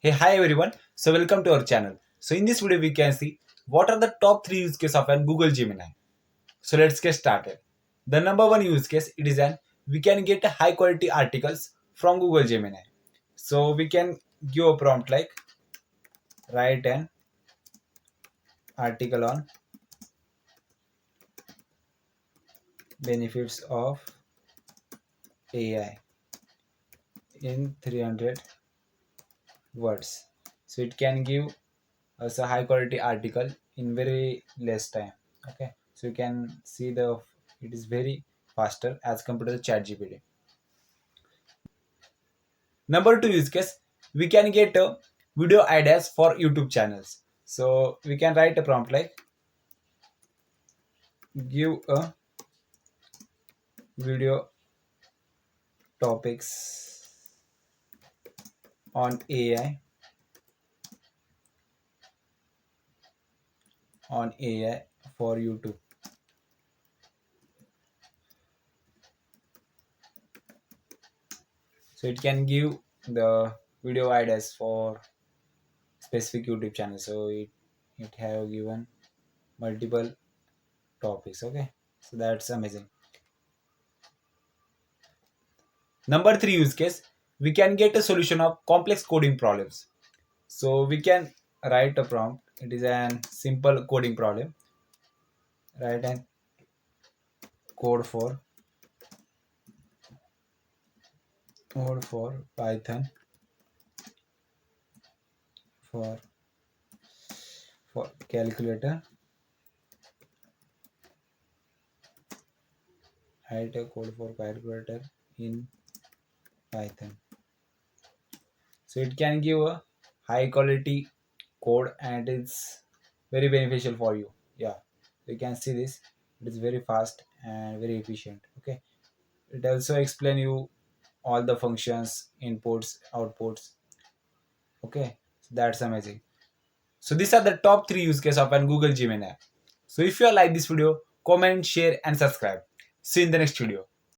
Hey, hi everyone. So welcome to our channel. So in this video we can see what are the top 3 use cases of an Google Gemini. So let's get started. The number one use case it is an we can get high quality articles from Google Gemini. So we can give a prompt like write an article on benefits of AI in 300 words. So it can give us a high quality article in very less time. Okay, so you can see the it is very faster as compared to the chat gpt. Number two use case, we can get video ideas for YouTube channels. So we can write a prompt like give a video topics on AI for YouTube. So it can give the video ideas for specific YouTube channel. So it have given multiple topics. Okay, so that's amazing. Number three use case, we can get a solution of complex coding problems. So we can write a prompt. It is a simple coding problem. Write an code for Python for calculator. Write a code for calculator in Python. So it can give a high quality code and it's very beneficial for you. Yeah, you can see this. It is very fast and very efficient. Okay, it also explain you all the functions, inputs, outputs. Okay, so that's amazing. So these are the top 3 use cases of an Google Gemini. So if you like this video, comment, share and subscribe. See you in the next video.